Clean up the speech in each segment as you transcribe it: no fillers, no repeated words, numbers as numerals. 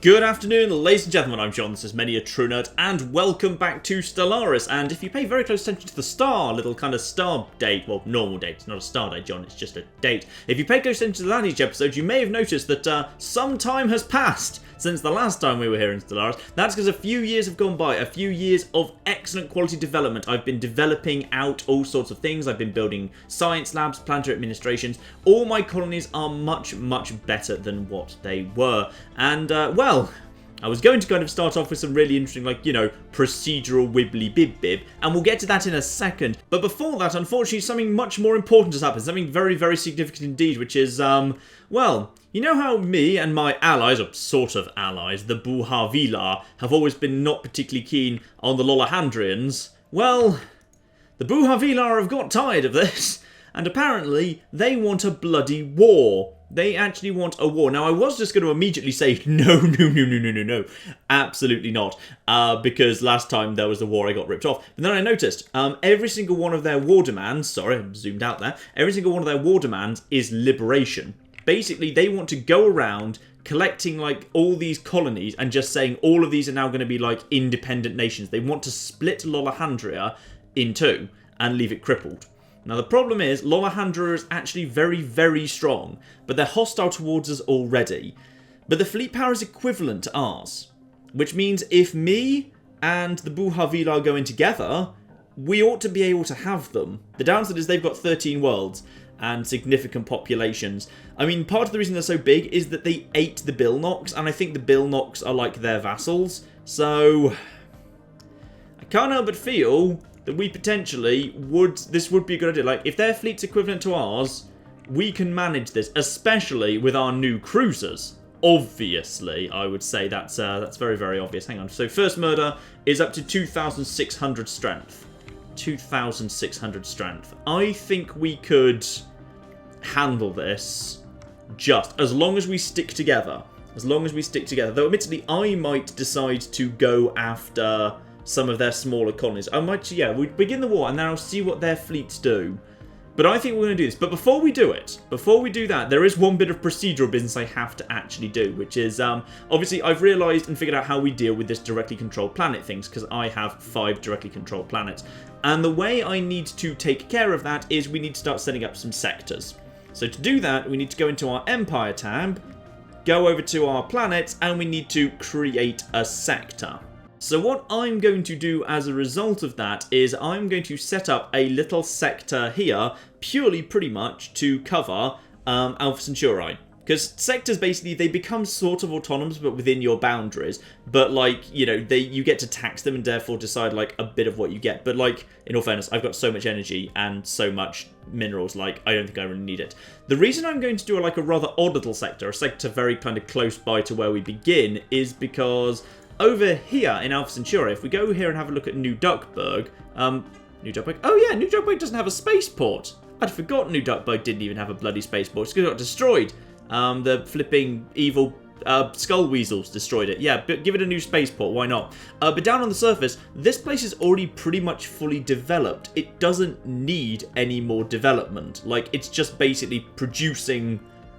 Good afternoon, ladies and gentlemen, I'm John, this is Many a True Nerd, and welcome back to Stellaris. And if you pay very close attention to the star, little kind of star date, well, normal date, it's not a star date, John, it's just a date. If you pay close attention to that each episode, you may have noticed that some time has passed since the last time we were here in Stellaris. That's because a few years have gone by, a few years of excellent quality development. I've been developing out all sorts of things. I've been building science labs, planetary administrations. All my colonies are much, much better than what they were. And, well, I was going to kind of start off with some really interesting, like, you know, procedural wibbly bib bib, and we'll get to that in a second. But before that, unfortunately, something much more important has happened, something very, very significant indeed, which is, well, you know how me and my allies, or sort of allies, the Buhavila, have always been not particularly keen on the Lolahandrians? Well, the Buhavila have got tired of this, and apparently they want a bloody war. They actually want a war. Now, I was just going to immediately say, no, absolutely not, because last time there was a war I got ripped off. But then I noticed, every single one of their war demands, sorry, I zoomed out there, every single one of their war demands is liberation. Basically, they want to go around collecting, like, all these colonies and just saying all of these are now going to be, like, independent nations. They want to split Lolahandria in two and leave it crippled. Now, the problem is, Lolahandria is actually very, very strong, but they're hostile towards us already. But the fleet power is equivalent to ours, which means if me and the Buhavila go in together, we ought to be able to have them. The downside is they've got 13 worlds and significant populations. I mean, part of the reason they're so big is that they ate the Bilnoks, and I think the Bilnoks are like their vassals. So, I can't help but feel that we potentially this would be a good idea. Like, if their fleet's equivalent to ours, we can manage this, especially with our new cruisers. Obviously, I would say that's very, very obvious. Hang on. So, First Murder is up to 2,600 strength. 2,600 strength. I think we could handle this just as long as we stick together. As long as we stick together. Though, admittedly, I might decide to go after some of their smaller colonies. I might, yeah, we begin the war and then I'll see what their fleets do. But I think we're going to do this. But before we do it, before we do that, there is one bit of procedural business I have to actually do, which is, obviously, I've realised and figured out how we deal with this directly controlled planet things, because I have 5 directly controlled planets. And the way I need to take care of that is we need to start setting up some sectors. So to do that, we need to go into our Empire tab, go over to our planets, and we need to create a sector. So what I'm going to do as a result of that is I'm going to set up a little sector here, purely pretty much to cover Alpha Centauri. Because sectors, basically, they become sort of autonomous, but within your boundaries. But, like, you know, you get to tax them and therefore decide, like, a bit of what you get. But, like, in all fairness, I've got so much energy and so much minerals, like, I don't think I really need it. The reason I'm going to do, like, a rather odd little sector, a sector very kind of close by to where we begin, is because over here in Alpha Centauri, if we go here and have a look at New Duckburg, New Duckburg? Oh yeah, New Duckburg doesn't have a spaceport. I'd forgotten New Duckburg didn't even have a bloody spaceport. It's got destroyed. The flipping evil skull weasels destroyed it. Yeah, but give it a new spaceport, why not? But down on the surface, this place is already pretty much fully developed. It doesn't need any more development. Like, it's just basically producing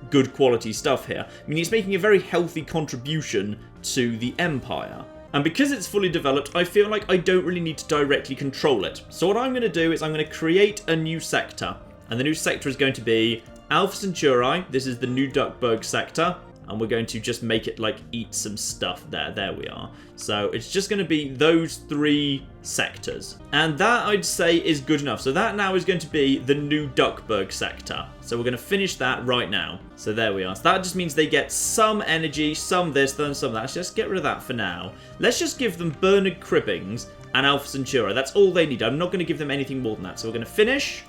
good quality stuff here. I mean, it's making a very healthy contribution to the Empire. And because it's fully developed, I feel like I don't really need to directly control it. So what I'm going to do is I'm going to create a new sector. And the new sector is going to be Alpha Centauri. This is the New Duckburg sector. And we're going to just make it, like, eat some stuff there. There we are. So it's just going to be those 3 sectors. And that, I'd say, is good enough. So that now is going to be the New Duckburg sector. So we're going to finish that right now. So there we are. So that just means they get some energy, some this, then some that. Let's just get rid of that for now. Let's just give them Bernard Cribbings and Alpha Centauri. That's all they need. I'm not going to give them anything more than that. So we're going to finish.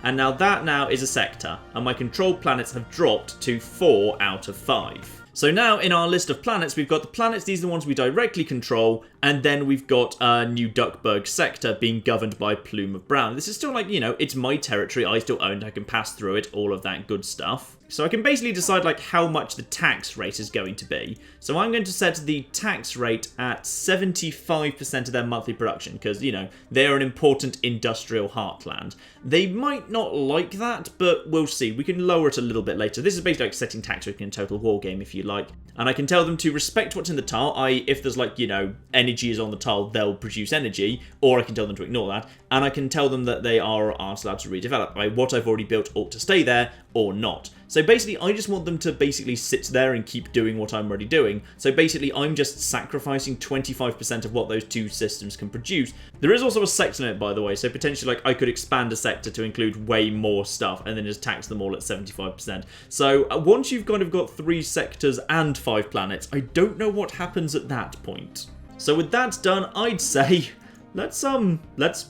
And now that now is a sector, and my controlled planets have dropped to 4 out of 5. So now in our list of planets, we've got the planets, these are the ones we directly control, and then we've got a New Duckburg sector being governed by Plume of Brown. This is still, like, you know, it's my territory, I still own it, I can pass through it, all of that good stuff. So I can basically decide like how much the tax rate is going to be. So I'm going to set the tax rate at 75% of their monthly production because, you know, they're an important industrial heartland. They might not like that, but we'll see. We can lower it a little bit later. This is basically like setting tax rate in a Total War game, if you like. And I can tell them to respect what's in the tile, i.e. if there's like, you know, energy is on the tile, they'll produce energy, or I can tell them to ignore that. And I can tell them that they aren't allowed to redevelop. What I've already built ought to stay there or not. So basically, I just want them to basically sit there and keep doing what I'm already doing. So basically, I'm just sacrificing 25% of what those two systems can produce. There is also a sector limit, by the way, so potentially like I could expand a sector to include way more stuff and then just tax them all at 75%. So once you've kind of got 3 sectors and 5 planets, I don't know what happens at that point. So with that done, I'd say let's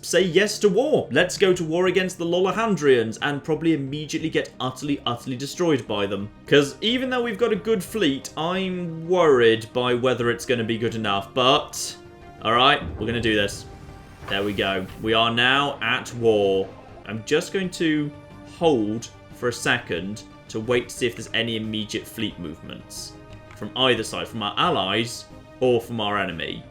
say yes to war. Let's go to war against the Lolahandrians and probably immediately get utterly destroyed by them. Because even though we've got a good fleet, I'm worried by whether it's going to be good enough. But, alright, we're going to do this. There we go. We are now at war. I'm just going to hold for a second to wait to see if there's any immediate fleet movements from either side, from our allies or from our enemy.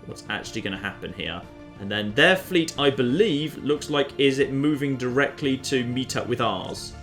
What's actually going to happen here. And then their fleet, I believe, looks like is it moving directly to meet up with ours.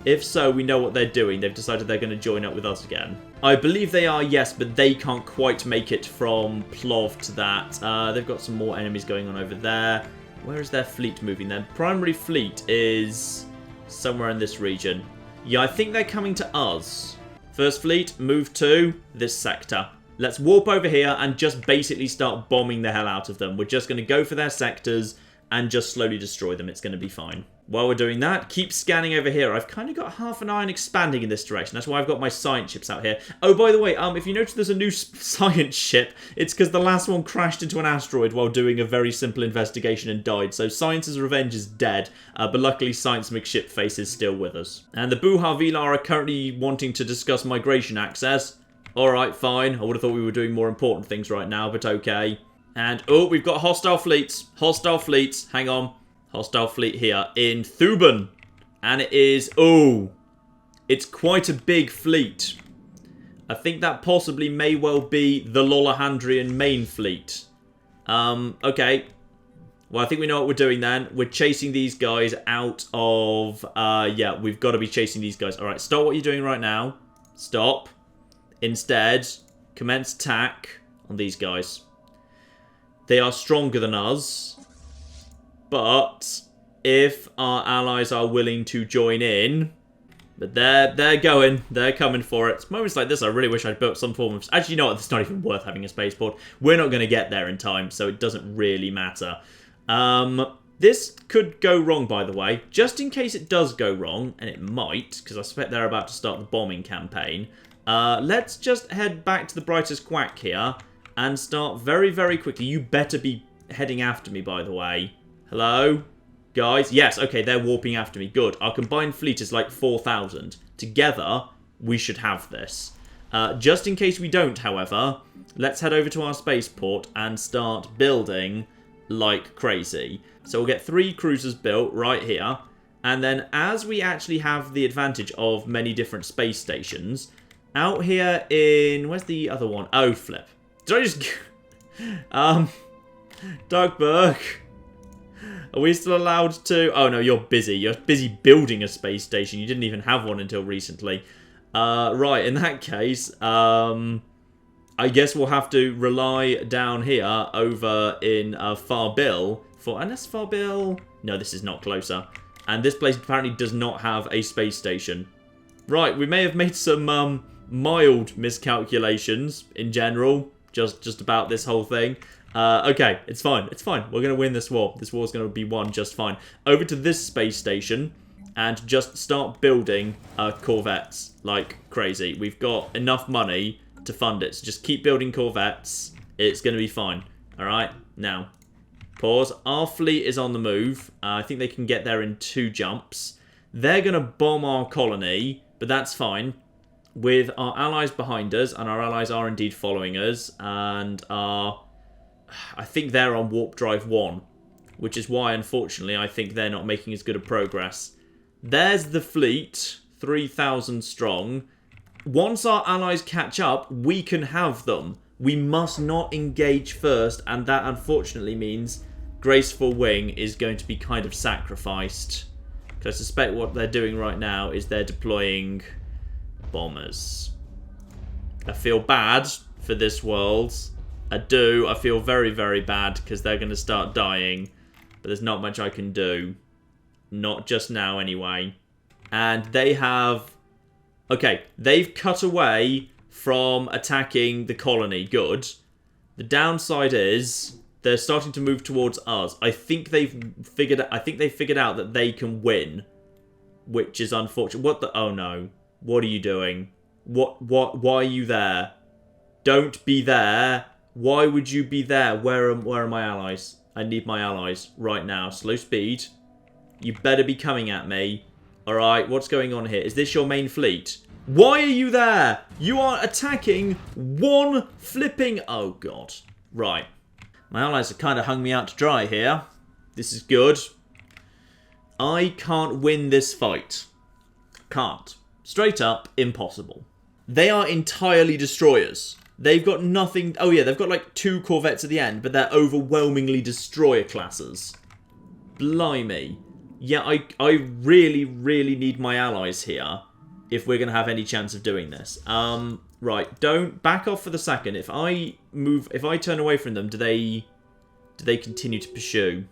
If so, we know what they're doing. They've decided they're going to join up with us again. I believe they are, yes, but they can't quite make it from Plov to that. They've got some more enemies going on over there. Where is their fleet moving? Their primary fleet is somewhere in this region. Yeah, I think they're coming to us. First fleet, move to this sector. Let's warp over here and just basically start bombing the hell out of them. We're just going to go for their sectors and just slowly destroy them. It's going to be fine. While we're doing that, keep scanning over here. I've kind of got half an eye on expanding in this direction. That's why I've got my science ships out here. Oh, by the way, if you notice there's a new science ship, it's because the last one crashed into an asteroid while doing a very simple investigation and died. So Science's Revenge is dead, but luckily Science McShipface is still with us. And the Buhavila are currently wanting to discuss migration access. Alright, fine. I would have thought we were doing more important things right now, but okay. And, oh, we've got hostile fleets. Hostile fleets. Hang on. Hostile fleet here in Thuban. And it is, oh, it's quite a big fleet. I think that possibly may well be the Lolahandrian main fleet. Okay. Well, I think we know what we're doing then. We're chasing these guys out of, yeah, we've got to be chasing these guys. Alright, stop what you're doing right now. Stop. Instead, commence attack on these guys. They are stronger than us. But if our allies are willing to join in... But they're going. They're coming for it. Moments like this, I really wish I'd built some form of... Actually, you know what? It's not even worth having a spaceport. We're not going to get there in time, so it doesn't really matter. This could go wrong, by the way. Just in case it does go wrong, and it might, because I suspect they're about to start the bombing campaign... let's just head back to the brightest quack here and start very quickly. You better be heading after me, by the way. Hello? Guys? Yes, okay, they're warping after me. Good. Our combined fleet is like 4,000. Together, we should have this. Just in case we don't, however, let's head over to our spaceport and start building like crazy. So we'll get 3 cruisers built right here. And then as we actually have the advantage of many different space stations... Out here in... Where's the other one? Oh, flip. Did I just... Doug Burke. Are we still allowed to... Oh, no, you're busy. You're busy building a space station. You didn't even have one until recently. Right, in that case, I guess we'll have to rely down here over in Farbill for... Unless Farbill... No, this is not closer. And this place apparently does not have a space station. Right, we may have made some... mild miscalculations in general, just about this whole thing. Okay, it's fine. It's fine. We're going to win this war. This war's going to be won just fine. Over to this space station and just start building corvettes like crazy. We've got enough money to fund it, so just keep building corvettes. It's going to be fine. All right, now, pause. Our fleet is on the move. I think they can get there in 2 jumps. They're going to bomb our colony, but that's fine. With our allies behind us, and our allies are indeed following us, and I think they're on Warp Drive 1, which is why, unfortunately, I think they're not making as good a progress. There's the fleet 3,000 strong. Once our allies catch up, we can have them. We must not engage first, and that unfortunately means Graceful Wing is going to be kind of sacrificed. Because I suspect what they're doing right now is they're deploying bombers. I feel bad for this world. I do. I feel very, very bad because they're going to start dying. But there's not much I can do. Not just now, anyway. And they have... Okay, they've cut away from attacking the colony. Good. The downside is they're starting to move towards us. I think they've figured out that they can win, which is unfortunate. What the? Oh no! What are you doing? What? Why are you there? Don't be there. Why would you be there? Where are my allies? I need my allies right now. Slow speed. You better be coming at me. Alright, what's going on here? Is this your main fleet? Why are you there? You are attacking one flipping... Oh, God. Right. My allies have kind of hung me out to dry here. This is good. I can't win this fight. Can't. Straight up, impossible. They are entirely destroyers. They've got nothing... Oh, yeah, they've got like 2 corvettes at the end, but they're overwhelmingly destroyer classes. Blimey. Yeah, I really, really need my allies here if we're going to have any chance of doing this. Right, don't back off for the second. If I turn away from them, do they continue to pursue?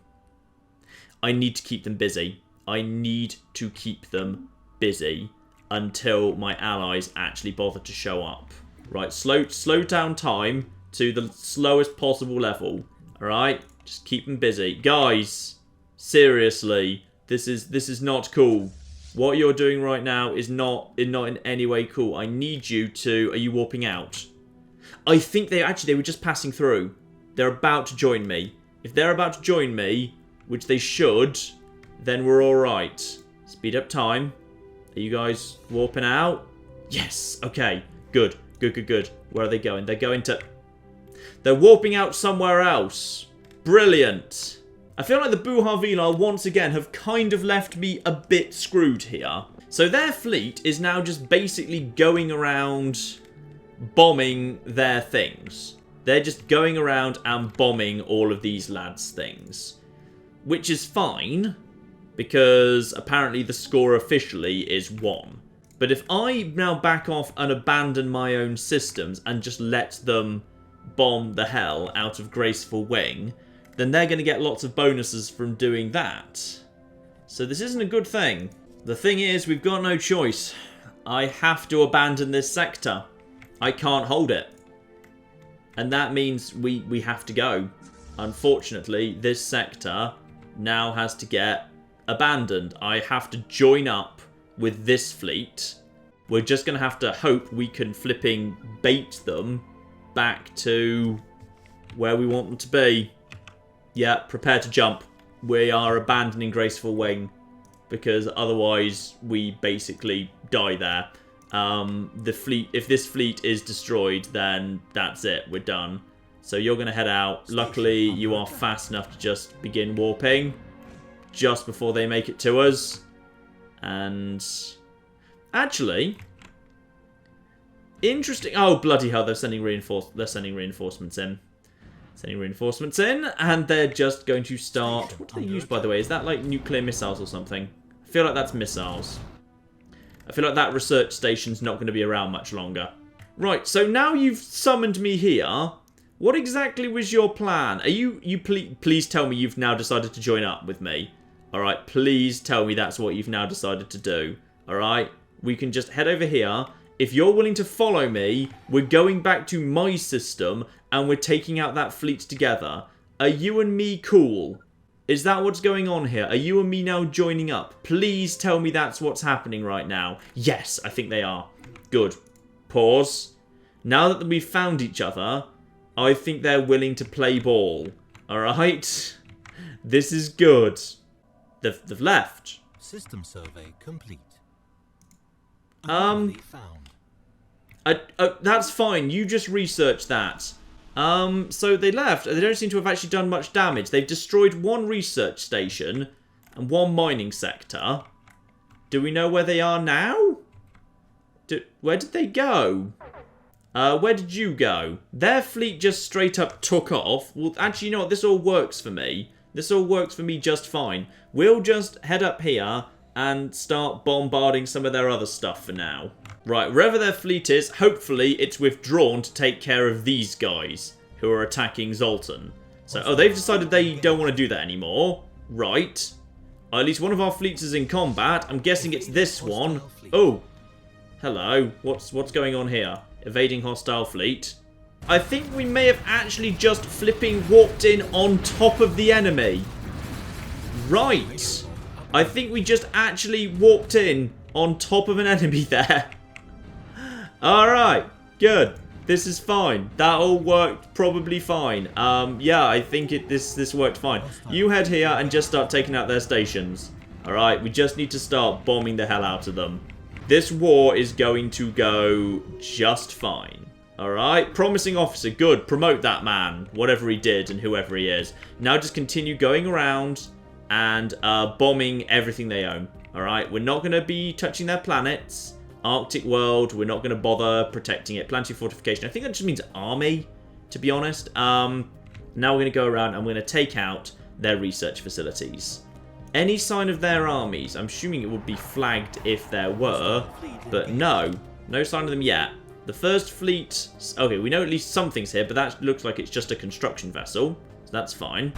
I need to keep them busy. I need to keep them busy until my allies actually bother to show up. Right, slow down time to the slowest possible level. All right, just keep them busy, guys. Seriously. This is not cool. What you're doing right now is not in any way cool. I need you to... Are you warping out? I think they were just passing through. They're about to join me. If they're about to join me, which they should, then we're alright. Speed up time. Are you guys warping out? Yes. Okay. Good. Good. Where are they going? They're going to... They're warping out somewhere else. Brilliant. I feel like the Buhavilar once again have kind of left me a bit screwed here. So their fleet is now just basically going around bombing their things. They're just going around and bombing all of these lads' things. Which is fine, because apparently the score officially is 1. But if I now back off and abandon my own systems and just let them bomb the hell out of Graceful Wing, then they're going to get lots of bonuses from doing that. So this isn't a good thing. The thing is, we've got no choice. I have to abandon this sector. I can't hold it. And that means we have to go. Unfortunately, this sector now has to get abandoned. I have to join up with this fleet. We're just going to have to hope we can flipping bait them back to where we want them to be. Yeah, prepare to jump. We are abandoning Graceful Wing because otherwise we basically die there. The fleet, if this fleet is destroyed, then that's it. We're done. So you're going to head out. Luckily, you are fast enough to just begin warping just before they make it to us. And actually, interesting. Oh, bloody hell! They're sending reinforcements in. And they're just going to start... What do they use, by the way? Is that like nuclear missiles or something? I feel like that's missiles. I feel like that research station's not going to be around much longer. Right, so now you've summoned me here. What exactly was your plan? Are you please tell me you've now decided to join up with me. Alright, please tell me that's what you've now decided to do. Alright, we can just head over here. If you're willing to follow me, we're going back to my system and we're taking out that fleet together. Are you and me cool? Is that what's going on here? Are you and me now joining up? Please tell me that's what's happening right now. Yes, I think they are. Good. Pause. Now that we've found each other, I think they're willing to play ball. Alright? This is good. They've left. System survey complete. That's fine. You just research that. So they left. They don't seem to have actually done much damage. They've destroyed 1 research station and 1 mining sector. Do we know where they are now? Where did they go? Where did you go? Their fleet just straight up took off. Well, actually, you know what? This all works for me. This all works for me just fine. We'll just head up here and start bombarding some of their other stuff for now. Right, wherever their fleet is, hopefully it's withdrawn to take care of these guys who are attacking Zoltan. So, oh, they've decided they don't want to do that anymore. Right. At least one of our fleets is in combat. I'm guessing it's this one. Oh. Hello. What's going on here? Evading hostile fleet. I think we may have actually just flipping warped in on top of the enemy. Right. I think we just actually warped in on top of an enemy there. Alright. Good. This is fine. That all worked probably fine. Yeah, I think this worked fine. You head here and just start taking out their stations. Alright, we just need to start bombing the hell out of them. This war is going to go just fine. Alright, promising officer, good. Promote that man, whatever he did and whoever he is. Now just continue going around and bombing everything they own. Alright, we're not going to be touching their planets. Arctic world, we're not going to bother protecting it. Planetary fortification, I think that just means army, to be honest. Now we're going to go around and we're going to take out their research facilities. Any sign of their armies, I'm assuming it would be flagged if there were, but no sign of them yet. The first fleet, okay, we know at least something's here, but that looks like it's just a construction vessel, so that's fine.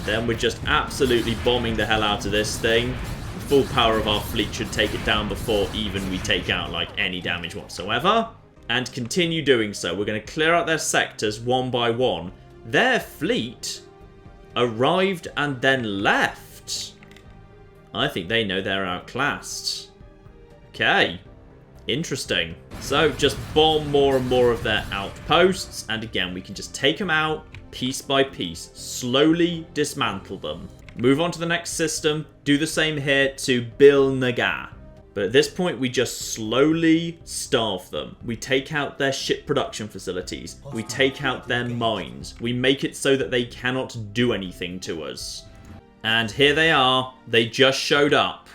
Then we're just absolutely bombing the hell out of this thing. The full power of our fleet should take it down before even we take out, like, any damage whatsoever. And continue doing so. We're going to clear out their sectors one by one. Their fleet arrived and then left. I think they know they're outclassed. Okay. Interesting. So, just bomb more and more of their outposts. And again, we can just take them out piece by piece. Slowly dismantle them. Move on to the next system. Do the same here to Bil Naga. But at this point, we just slowly starve them. We take out their ship production facilities. We take out their mines. We make it so that they cannot do anything to us. And here they are. They just showed up.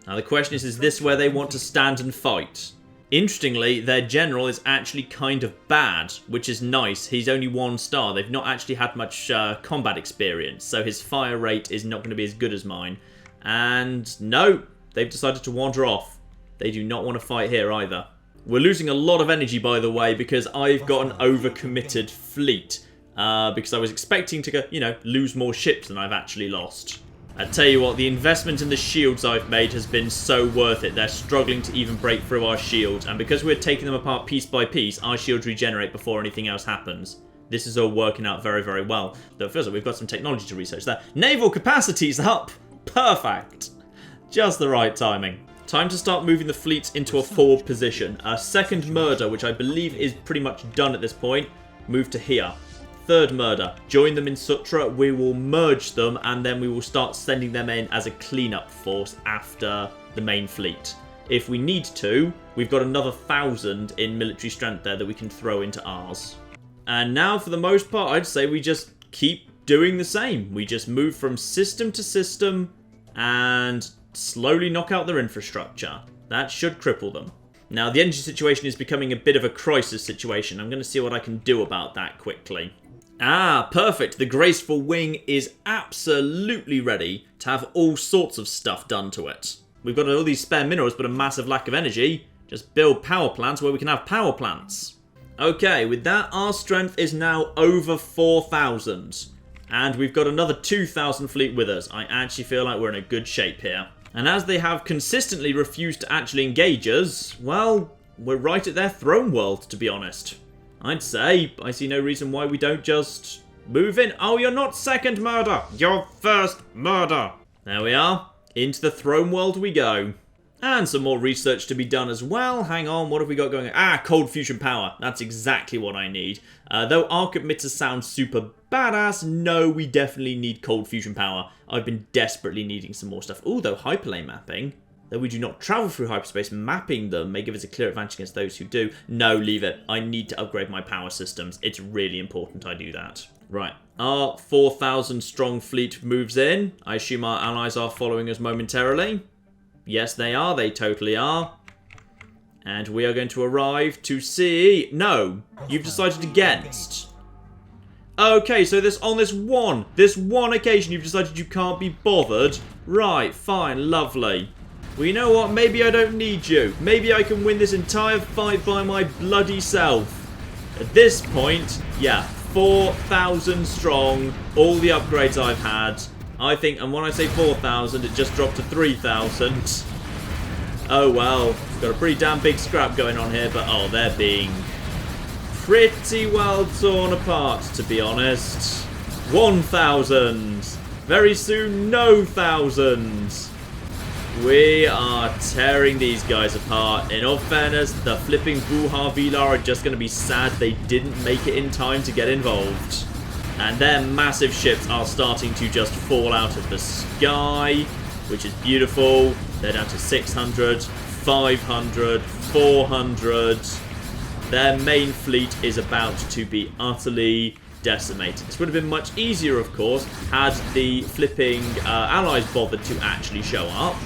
Now the question is this where they want to stand and fight? Interestingly, their general is actually kind of bad, which is nice. He's only 1 star. They've not actually had much combat experience, so his fire rate is not going to be as good as mine. And no, they've decided to wander off. They do not want to fight here either. We're losing a lot of energy, by the way, because I've got an overcommitted fleet. Because I was expecting to, lose more ships than I've actually lost. I tell you what, the investment in the shields I've made has been so worth it. They're struggling to even break through our shields, and because we're taking them apart piece by piece, our shields regenerate before anything else happens. This is all working out very, very well. Though it feels like we've got some technology to research there. Naval capacity's up! Perfect! Just the right timing. Time to start moving the fleets into a forward position. A second murder, which I believe is pretty much done at this point, move to here. Third murder, join them in Sutra, we will merge them, and then we will start sending them in as a cleanup force after the main fleet. If we need to, we've got another 1,000 in military strength there that we can throw into ours. And now, for the most part, I'd say we just keep doing the same. We just move from system to system and slowly knock out their infrastructure. That should cripple them. Now, the energy situation is becoming a bit of a crisis situation. I'm going to see what I can do about that quickly. Ah, perfect. The graceful wing is absolutely ready to have all sorts of stuff done to it. We've got all these spare minerals, but a massive lack of energy. Just build power plants where we can have power plants. Okay, with that, our strength is now over 4,000. And we've got another 2,000 fleet with us. I actually feel like we're in a good shape here. And as they have consistently refused to actually engage us, well, we're right at their throne world, to be honest. I'd say I see no reason why we don't just move in. Oh, you're not second murder. You're first murder. There we are. Into the throne world we go. And some more research to be done as well. Hang on, what have we got going on? Ah, cold fusion power. That's exactly what I need. Though arc emitters sound super badass, no, we definitely need cold fusion power. I've been desperately needing some more stuff. Ooh, though hyperlane mapping. Though we do not travel through hyperspace, mapping them may give us a clear advantage against those who do. No, leave it. I need to upgrade my power systems. It's really important I do that. Right. Our 4,000 strong fleet moves in. I assume our allies are following us momentarily. Yes, they are. They totally are. And we are going to arrive to see... No, you've decided against. Okay, so on this one occasion, you've decided you can't be bothered. Right, fine, lovely. Well, you know what? Maybe I don't need you. Maybe I can win this entire fight by my bloody self. At this point, yeah, 4,000 strong, all the upgrades I've had. I think, and when I say 4,000, it just dropped to 3,000. Oh well, got a pretty damn big scrap going on here, but oh, they're being pretty well torn apart, to be honest. 1,000. Very soon, no thousands. We are tearing these guys apart. In all fairness, the flipping Buha Vilar are just going to be sad they didn't make it in time to get involved. And their massive ships are starting to just fall out of the sky, which is beautiful. They're down to 600, 500, 400. Their main fleet is about to be utterly decimated. This would have been much easier, of course, had the flipping allies bothered to actually show up.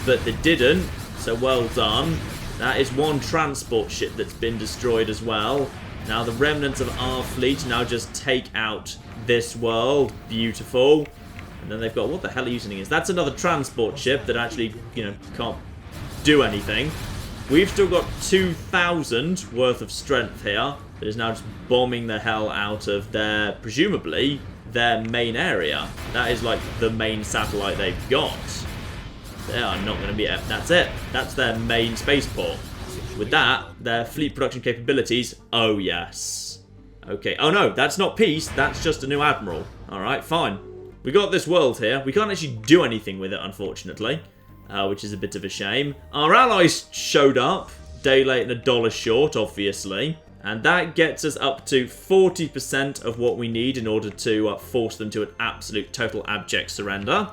But they didn't, so well done. That is one transport ship that's been destroyed as well. Now the remnants of our fleet now just take out this world. Beautiful. And then they've got, what the hell are you using? That's another transport ship that actually, you know, can't do anything. We've still got 2,000 worth of strength here that is now just bombing the hell out of their, presumably, their main area. That is like the main satellite they've got. They are not going to be... That's it. That's their main spaceport. With that, their fleet production capabilities... Oh, yes. Okay. Oh, no. That's not peace. That's just a new admiral. Alright, fine. We got this world here. We can't actually do anything with it, unfortunately. Which is a bit of a shame. Our allies showed up. Day late and $1 short, obviously. And that gets us up to 40% of what we need in order to force them to an absolute total abject surrender.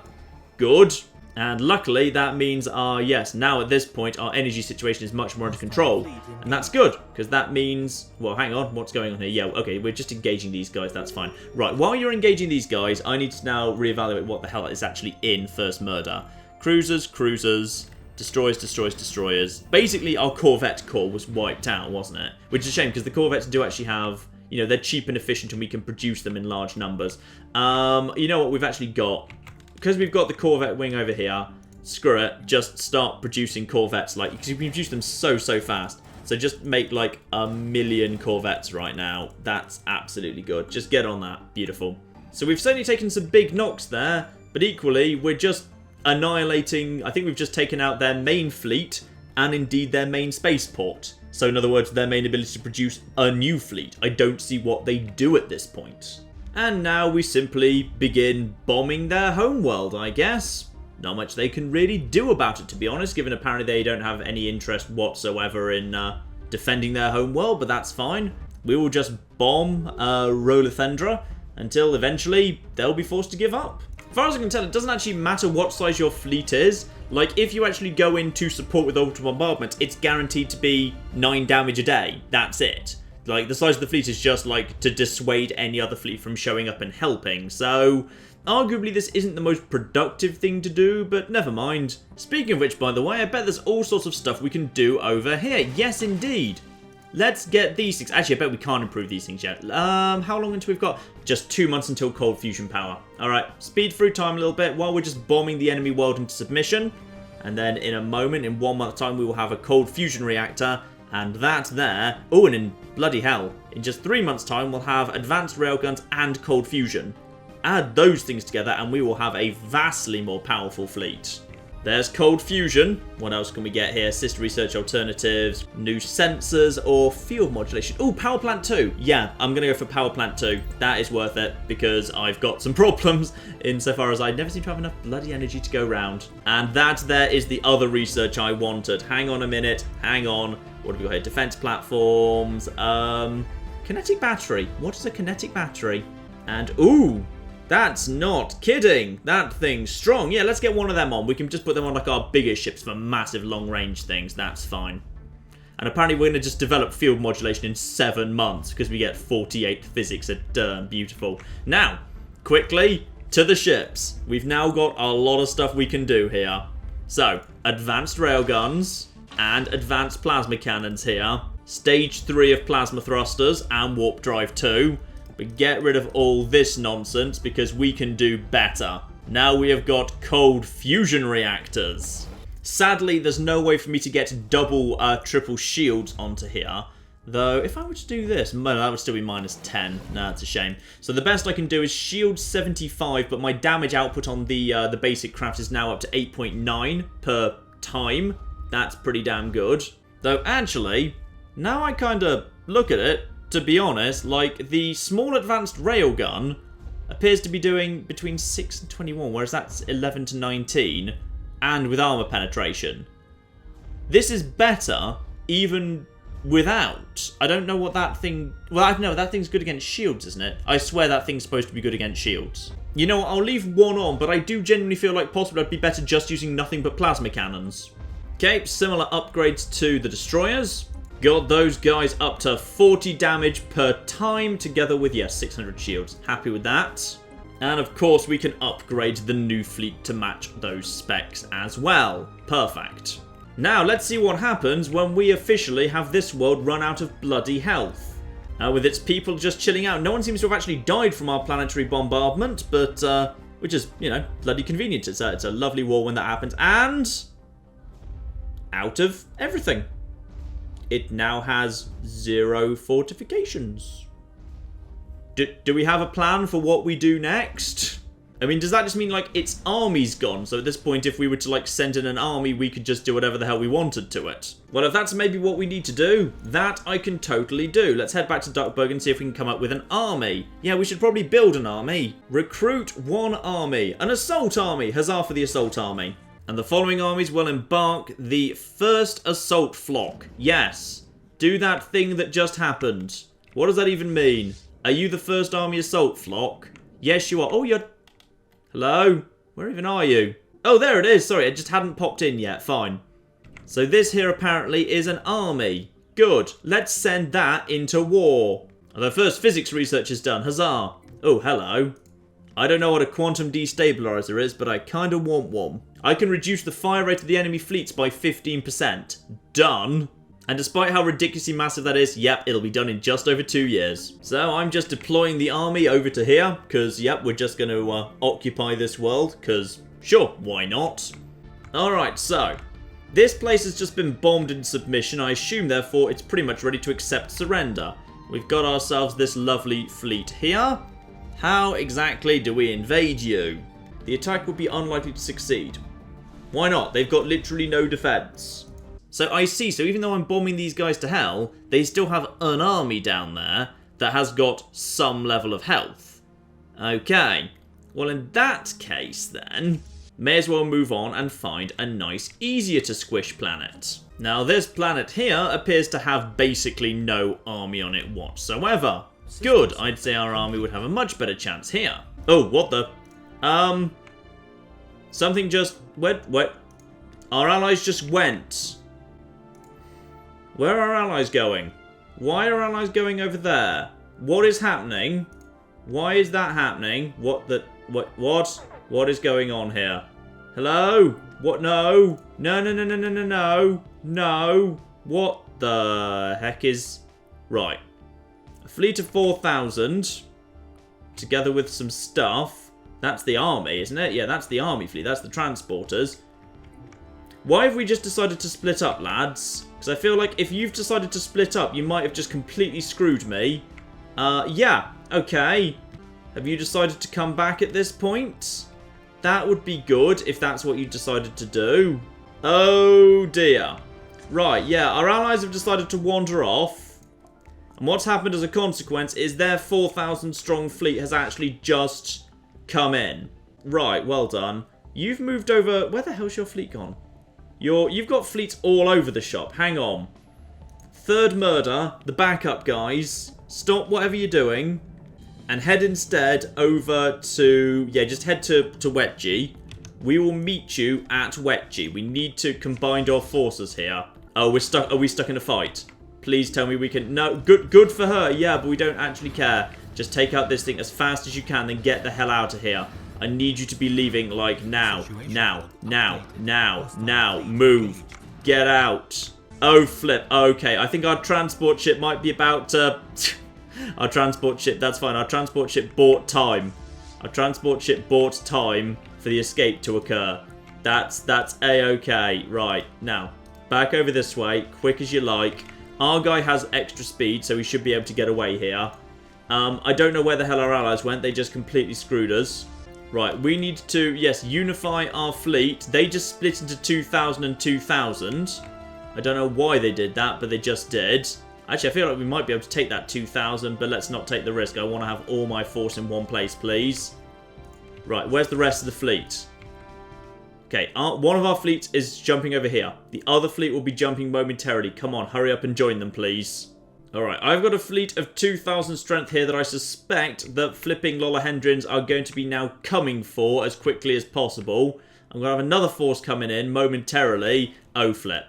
Good. And luckily, that means yes, now at this point, our energy situation is much more under control. And that's good, because that means... Well, hang on, what's going on here? Yeah, okay, we're just engaging these guys, that's fine. Right, while you're engaging these guys, I need to now reevaluate what the hell is actually in First Murder. Cruisers, cruisers, destroyers, destroyers, destroyers. Basically, our Corvette core was wiped out, wasn't it? Which is a shame, because the Corvettes do actually have... You know, they're cheap and efficient, and we can produce them in large numbers. You know what we've actually got? Because we've got the Corvette wing over here, screw it, just start producing Corvettes, like, because you can produce them so fast. So just make, like, 1,000,000 Corvettes right now. That's absolutely good. Just get on that. Beautiful. So we've certainly taken some big knocks there, but equally, we're just annihilating... I think we've just taken out their main fleet, and indeed their main spaceport. So in other words, their main ability to produce a new fleet. I don't see what they do at this point. And now we simply begin bombing their homeworld, I guess. Not much they can really do about it, to be honest, given apparently they don't have any interest whatsoever in defending their homeworld, but that's fine. We will just bomb Rolothendra until eventually they'll be forced to give up. As far as I can tell, it doesn't actually matter what size your fleet is. Like, if you actually go in to support with orbital bombardment, it's guaranteed to be 9 damage a day. That's it. Like, the size of the fleet is just, like, to dissuade any other fleet from showing up and helping. So, arguably this isn't the most productive thing to do, but never mind. Speaking of which, by the way, I bet there's all sorts of stuff we can do over here. Yes, indeed. Let's get these things. Actually, I bet we can't improve these things yet. How long until we've got? Just 2 months until cold fusion power. Alright, speed through time a little bit while we're just bombing the enemy world into submission. And then in a moment, in 1 month's time, we will have a cold fusion reactor. And that there... Oh, and in bloody hell, in just 3 months' time, we'll have advanced railguns and cold fusion. Add those things together and we will have a vastly more powerful fleet. There's cold fusion. What else can we get here? Sister research alternatives, new sensors, or field modulation. Oh, power plant 2. Yeah, I'm going to go for power plant 2. That is worth it because I've got some problems insofar as I never seem to have enough bloody energy to go round. And that there is the other research I wanted. Hang on a minute. Hang on. What have we got here? Defense platforms. Kinetic battery. What is a kinetic battery? And, ooh, that's not kidding. That thing's strong. Yeah, let's get one of them on. We can just put them on like our biggest ships for massive long-range things. That's fine. And apparently we're going to just develop field modulation in 7 months because we get 48 physics a turn. Beautiful. Now, quickly to the ships. We've now got a lot of stuff we can do here. So, advanced railguns. and advanced plasma cannons here. Stage 3 of plasma thrusters and warp drive 2. But get rid of all this nonsense because we can do better. Now we have got cold fusion reactors. Sadly, there's no way for me to get double, triple shields onto here. Though, if I were to do this, well, that would still be minus 10. No, that's a shame. So the best I can do is shield 75, but my damage output on the basic craft is now up to 8.9 per time. That's pretty damn good. Though, actually, now I kind of look at it, to be honest, like, the small advanced railgun appears to be doing between 6 and 21, whereas that's 11 to 19, and with armor penetration. This is better, even without. I don't know what that thing... Well, I know that thing's good against shields, isn't it? I swear that thing's supposed to be good against shields. You know what, I'll leave one on, but I do genuinely feel like possibly I'd be better just using nothing but plasma cannons. Okay, similar upgrades to the destroyers. Got those guys up to 40 damage per time, together with, yes, 600 shields. Happy with that. And of course, we can upgrade the new fleet to match those specs as well. Perfect. Now, let's see what happens when we officially have this world run out of bloody health. With its people just chilling out. No one seems to have actually died from our planetary bombardment, but, which is, you know, bloody convenient. It's a lovely war when that happens. And out of everything. It now has 0 fortifications. Do we have a plan for what we do next? I mean, does that just mean, like, its army's gone? So at this point, if we were to, like, send in an army, we could just do whatever the hell we wanted to it. Well, if that's maybe what we need to do, that I can totally do. Let's head back to Duckburg and see if we can come up with an army. Yeah, we should probably build an army. Recruit 1 army. An assault army. Huzzah for the assault army. And the following armies will embark the first assault flock. Yes. Do that thing that just happened. What does that even mean? Are you the first army assault flock? Yes, you are. Oh, you're... Hello? Where even are you? Oh, there it is. Sorry, it just hadn't popped in yet. Fine. So this here apparently is an army. Good. Let's send that into war. The first physics research is done. Huzzah. Oh, hello. I don't know what a quantum destabilizer is, but I kind of want one. I can reduce the fire rate of the enemy fleets by 15%. Done. And despite how ridiculously massive that is, yep, it'll be done in just over 2 years. So I'm just deploying the army over to here, because, yep, we're just going to occupy this world, because, sure, why not? Alright, so, this place has just been bombed in submission. I assume, therefore, it's pretty much ready to accept surrender. We've got ourselves this lovely fleet here. How exactly do we invade you? The attack would be unlikely to succeed. Why not? They've got literally no defense. So I see, so even though I'm bombing these guys to hell, they still have an army down there that has got some level of health. Okay. Well, in that case, then, may as well move on and find a nice, easier to squish planet. Now, this planet here appears to have basically no army on it whatsoever. Good, I'd say our army would have a much better chance here. Oh, what the... Something just... What? Our allies just went. Where are our allies going? Why are allies going over there? What is happening? Why is that happening? What? What is going on here? Hello? What? No. No. What the heck is... Right. A fleet of 4,000. Together with some stuff. That's the army, isn't it? Yeah, that's the army fleet. That's the transporters. Why have we just decided to split up, lads? Because I feel like if you've decided to split up, you might have just completely screwed me. Yeah, okay. Have you decided to come back at this point? That would be good if that's what you decided to do. Oh dear. Right, yeah, our allies have decided to wander off. And what's happened as a consequence is their 4,000 strong fleet has actually just come in. Right, well done. You've moved over... Where the hell's your fleet gone? You've got fleets all over the shop. Hang on. Third murder, the backup guys. Stop whatever you're doing. And head instead over to... Yeah, just head to Wetji. We will meet you at Wetji. We need to combine our forces here. Oh, we're stuck. Are we stuck in a fight? Please tell me we can... No, good for her. Yeah, but we don't actually care. Just take out this thing as fast as you can, then get the hell out of here. I need you to be leaving, like, now. Move. Get out. Oh, flip. Okay, I think our transport ship might be about to... Our transport ship, that's fine. Our transport ship bought time. Our transport ship bought time for the escape to occur. That's A-okay. Right, now, back over this way, quick as you like. Our guy has extra speed, so we should be able to get away here. I don't know where the hell our allies went. They just completely screwed us. Right, we need to, yes, unify our fleet. They just split into 2,000 and 2,000. I don't know why they did that, but they just did. Actually, I feel like we might be able to take that 2,000, but let's not take the risk. I want to have all my force in one place, please. Right, where's the rest of the fleet? Okay, one of our fleets is jumping over here. The other fleet will be jumping momentarily. Come on, hurry up and join them, please. Alright, I've got a fleet of 2,000 strength here that I suspect that flipping Lolahendrins are going to be now coming for as quickly as possible. I'm going to have another force coming in momentarily. Oh, flip.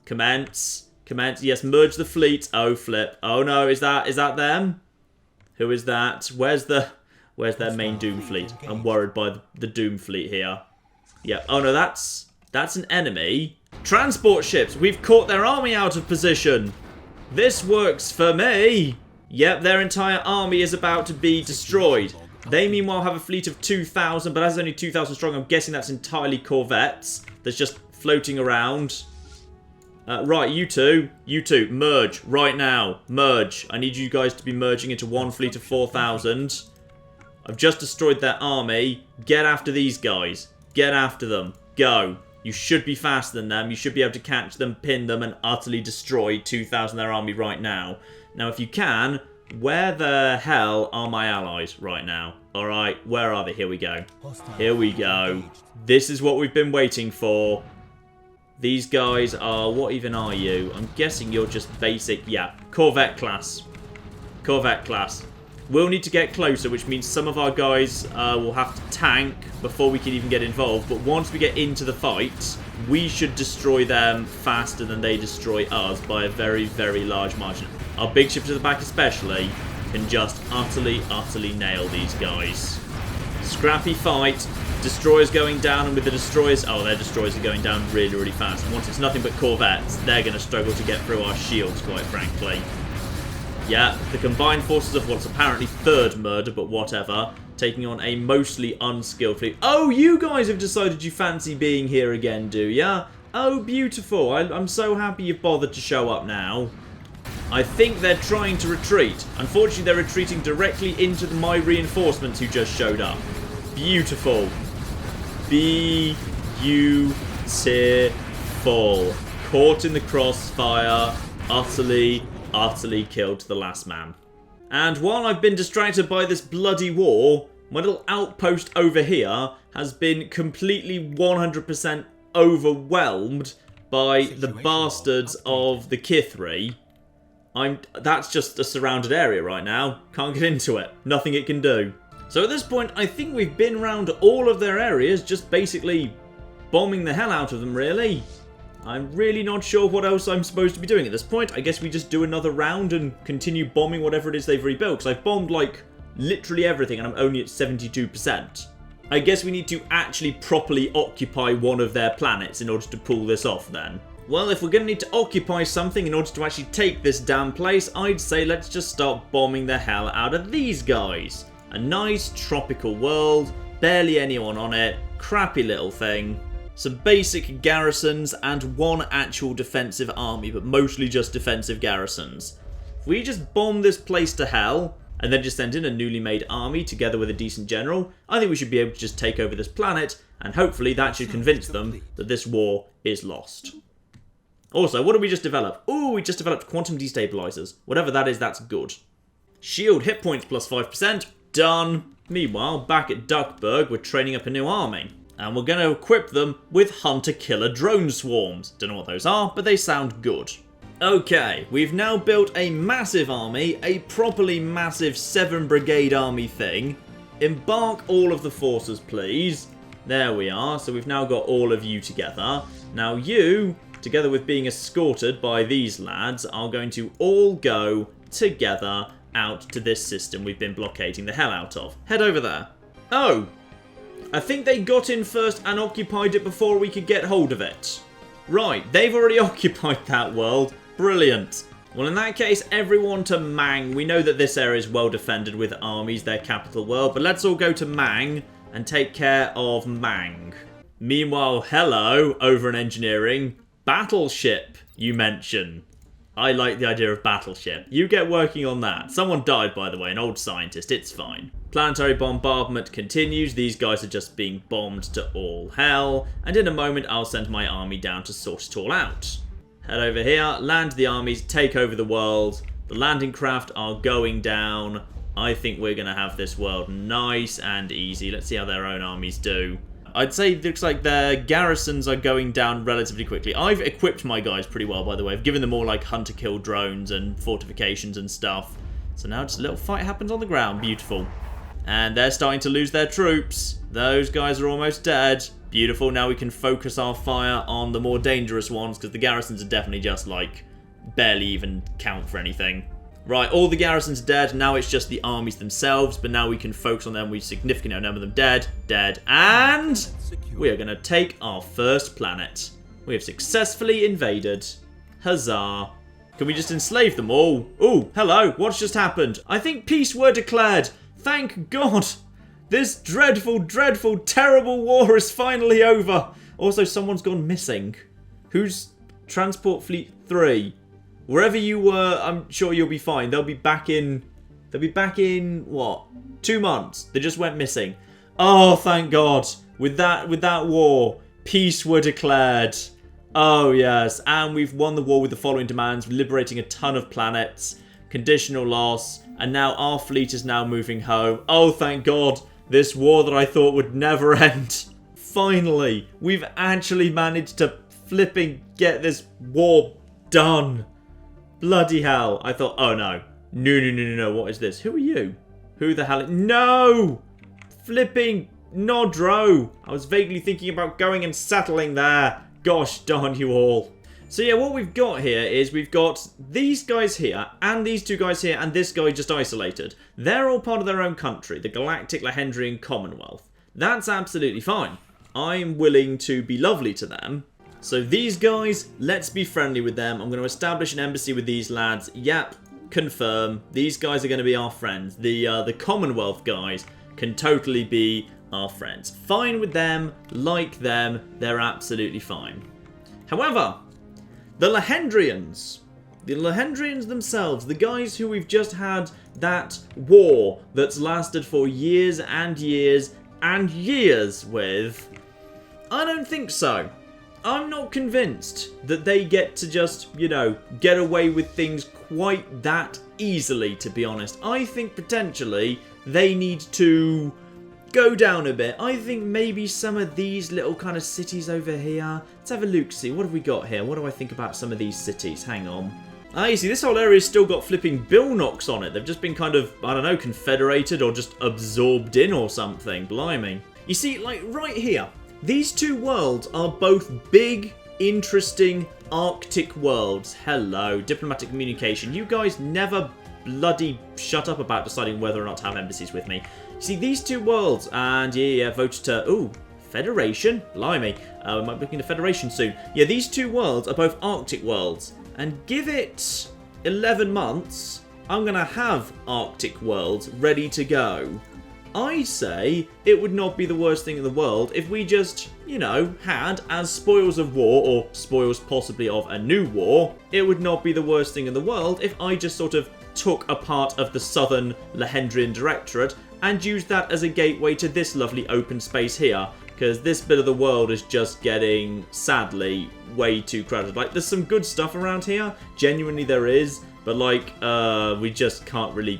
Commence. Commence. Yes, merge the fleet. Oh, flip. Oh, no. Is that them? Who is that? Where's their main Doom fleet? I'm worried by the Doom fleet here. Yeah. Oh, no. That's an enemy. Transport ships. We've caught their army out of position. This works for me. Yep, their entire army is about to be destroyed. They, meanwhile, have a fleet of 2,000, but as only 2,000 strong, I'm guessing that's entirely corvettes. That's just floating around. Right, you two, merge right now. Merge. I need you guys to be merging into one fleet of 4,000. I've just destroyed their army. Get after these guys. Get after them. Go. You should be faster than them. You should be able to catch them, pin them, and utterly destroy 2,000 of their army right now. Now, if you can, where the hell are my allies right now? Alright, where are they? Here we go. Here we go. This is what we've been waiting for. These guys are... What even are you? I'm guessing you're just basic... Yeah, Corvette class. Corvette class. We'll need to get closer, which means some of our guys will have to tank before we can even get involved. But once we get into the fight, we should destroy them faster than they destroy us by a very, very large margin. Our big ships at the back especially can just utterly, utterly nail these guys. Scrappy fight. Destroyers going down, and with the destroyers... Oh, their destroyers are going down really, really fast. And once it's nothing but corvettes, they're going to struggle to get through our shields, quite frankly. Yeah, the combined forces of what's apparently third murder, but whatever, taking on a mostly unskilled fleet. Oh, you guys have decided you fancy being here again, do ya? Oh, beautiful. I'm so happy you've bothered to show up now. I think they're trying to retreat. Unfortunately, they're retreating directly into my reinforcements who just showed up. Beautiful. Beautiful. Caught in the crossfire. Utterly killed the last man. And while I've been distracted by this bloody war, my little outpost over here has been completely 100% overwhelmed by the bastards of the Kithri. That's just a surrounded area right now. Can't get into it. Nothing it can do. So at this point, I think we've been around all of their areas, just basically bombing the hell out of them, really. I'm really not sure what else I'm supposed to be doing at this point. I guess we just do another round and continue bombing whatever it is they've rebuilt, because I've bombed, like, literally everything, and I'm only at 72%. I guess we need to actually properly occupy one of their planets in order to pull this off, then. Well, if we're going to need to occupy something in order to actually take this damn place, I'd say let's just start bombing the hell out of these guys. A nice tropical world, barely anyone on it, crappy little thing. Some basic garrisons and one actual defensive army, but mostly just defensive garrisons. If we just bomb this place to hell, and then just send in a newly made army together with a decent general, I think we should be able to just take over this planet, and hopefully that should convince them that this war is lost. Also, what did we just develop? Ooh, we just developed quantum destabilizers. Whatever that is, that's good. Shield hit points plus 5%. Done. Meanwhile, back at Duckburg, we're training up a new army. And we're going to equip them with hunter-killer drone swarms. Don't know what those are, but they sound good. Okay, we've now built a massive army, a properly massive 7-brigade army thing. Embark all of the forces, please. There we are, so we've now got all of you together. Now you, together with being escorted by these lads, are going to all go together out to this system we've been blockading the hell out of. Head over there. Oh! I think they got in first and occupied it before we could get hold of it. Right, they've already occupied that world. Brilliant. Well, in that case, everyone to Mang. We know that this area is well defended with armies, their capital world. But let's all go to Mang and take care of Mang. Meanwhile, hello, over in engineering. Battleship, you mention. I like the idea of battleship. You get working on that. Someone died, by the way, an old scientist. It's fine. Planetary bombardment continues. These guys are just being bombed to all hell. And in a moment, I'll send my army down to sort it all out. Head over here, land the armies, take over the world. The landing craft are going down. I think we're going to have this world nice and easy. Let's see how their own armies do. I'd say it looks like their garrisons are going down relatively quickly. I've equipped my guys pretty well, by the way. I've given them all like hunter-kill drones and fortifications and stuff. So now just a little fight happens on the ground. Beautiful. And they're starting to lose their troops. Those guys are almost dead. Beautiful. Now we can focus our fire on the more dangerous ones, because the garrisons are definitely just like barely even count for anything. Right, all the garrisons are dead. Now it's just the armies themselves, but now we can focus on them. We significantly outnumber them. Dead, and we are going to take our first planet. We have successfully invaded. Huzzah. Can we just enslave them all? Oh, hello. What's just happened? I think peace were declared. Thank God. This dreadful, dreadful, terrible war is finally over. Also, someone's gone missing. Who's Transport Fleet 3? Wherever you were, I'm sure you'll be fine. They'll be back in, what? 2 months. They just went missing. Oh, thank God. With that war, peace were declared. Oh, yes. And we've won the war with the following demands. Liberating a ton of planets. Conditional loss. And now our fleet is now moving home. Oh, thank God. This war that I thought would never end. Finally, we've actually managed to flipping get this war done. Bloody hell. I thought, oh no. No. What is this? Who are you? Who the hell? No! Flipping Nodro. I was vaguely thinking about going and settling there. Gosh darn you all. So yeah, what we've got here is we've got these guys here, and these two guys here, and this guy just isolated. They're all part of their own country, the Galactic Lahendrian Commonwealth. That's absolutely fine. I'm willing to be lovely to them. So these guys, let's be friendly with them. I'm going to establish an embassy with these lads. Yep, confirm. These guys are going to be our friends. The Commonwealth guys can totally be our friends. Fine with them, like them, they're absolutely fine. However, the Lahendrians themselves, the guys who we've just had that war that's lasted for years and years and years with, I don't think so. I'm not convinced that they get to just, you know, get away with things quite that easily, to be honest. I think potentially they need to go down a bit. I think maybe some of these little kind of cities over here. Let's have a look, see. What have we got here? What do I think about some of these cities? Hang on. Ah, you see, this whole area's still got flipping bill knocks on it. They've just been kind of, I don't know, confederated or just absorbed in or something. Blimey. You see, like, right here. These two worlds are both big, interesting Arctic worlds. Hello, diplomatic communication. You guys never bloody shut up about deciding whether or not to have embassies with me. See, these two worlds, and yeah, voted to, ooh, Federation? Blimey, we might be looking at Federation soon. Yeah, these two worlds are both Arctic worlds, and give it 11 months, I'm going to have Arctic worlds ready to go. I say it would not be the worst thing in the world if we just, you know, had, as spoils of war, or spoils possibly of a new war, it would not be the worst thing in the world if I just sort of took a part of the Southern Lahendrian Directorate and used that as a gateway to this lovely open space here, because this bit of the world is just getting, sadly, way too crowded. Like, there's some good stuff around here, genuinely there is, but like, we just can't really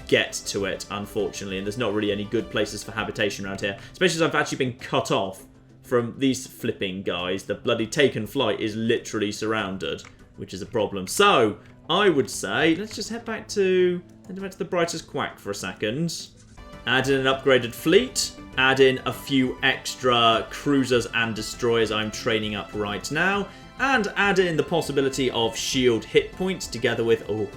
get to it, unfortunately, and there's not really any good places for habitation around here, especially as I've actually been cut off from these flipping guys. The bloody Taken Flight is literally surrounded, which is a problem. So I would say let's just head back to the Brightest Quack for a second. Add in an upgraded fleet, add in a few extra cruisers and destroyers I'm training up right now, and add in the possibility of shield hit points together with, oh,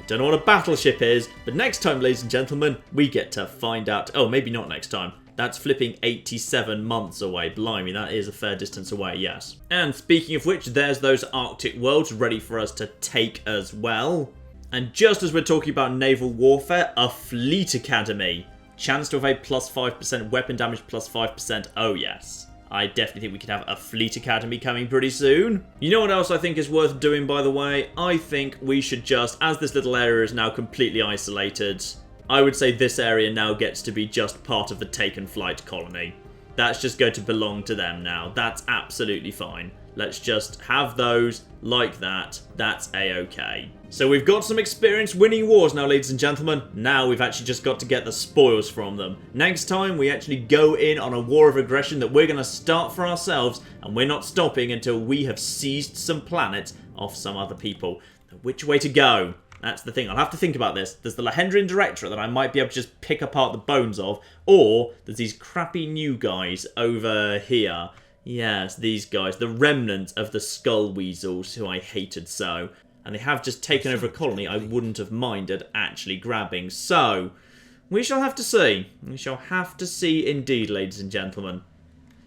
don't know what a battleship is, but next time, ladies and gentlemen, we get to find out. Oh, maybe not next time. That's flipping 87 months away. Blimey, that is a fair distance away, yes. And speaking of which, there's those Arctic worlds ready for us to take as well. And just as we're talking about naval warfare, a fleet academy. Chance to have a plus 5% weapon damage, plus 5%. Oh, yes. I definitely think we could have a fleet academy coming pretty soon. You know what else I think is worth doing, by the way? I think we should just, as this little area is now completely isolated, I would say this area now gets to be just part of the Taken Flight colony. That's just going to belong to them now. That's absolutely fine. Let's just have those like that. That's a-okay. So we've got some experience winning wars now, ladies and gentlemen. Now we've actually just got to get the spoils from them. Next time, we actually go in on a war of aggression that we're going to start for ourselves, and we're not stopping until we have seized some planets off some other people. Which way to go? That's the thing. I'll have to think about this. There's the Lahendrian Directorate that I might be able to just pick apart the bones of, or there's these crappy new guys over here. Yes, these guys, the remnant of the Skull Weasels, who I hated so. And they have just taken over a colony I wouldn't have minded actually grabbing. So, we shall have to see. We shall have to see indeed, ladies and gentlemen.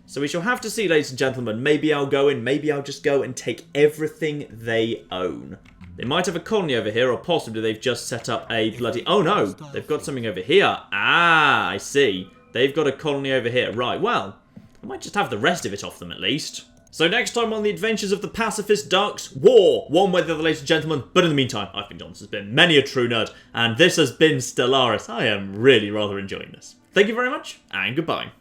So we shall have to see, ladies and gentlemen. Maybe I'll go in, maybe I'll just go and take everything they own. They might have a colony over here, or possibly they've just set up a bloody... Oh no, they've got something over here. Ah, I see. They've got a colony over here. Right, well, I might just have the rest of it off them at least. So next time on the Adventures of the Pacifist Ducks, war, one way or the other, ladies and gentlemen. But in the meantime, I've been John, this has been Many a True Nerd, and this has been Stellaris. I am really rather enjoying this. Thank you very much, and goodbye.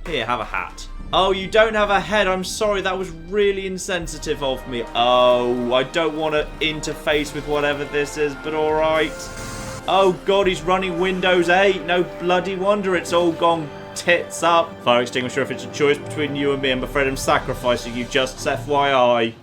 Here, have a hat. Oh, you don't have a head. I'm sorry, that was really insensitive of me. Oh, I don't want to interface with whatever this is, but alright. Oh god, he's running Windows 8. No bloody wonder it's all gone tits up. Fire extinguisher, if it's a choice between you and me, I'm afraid I'm sacrificing you, just FYI.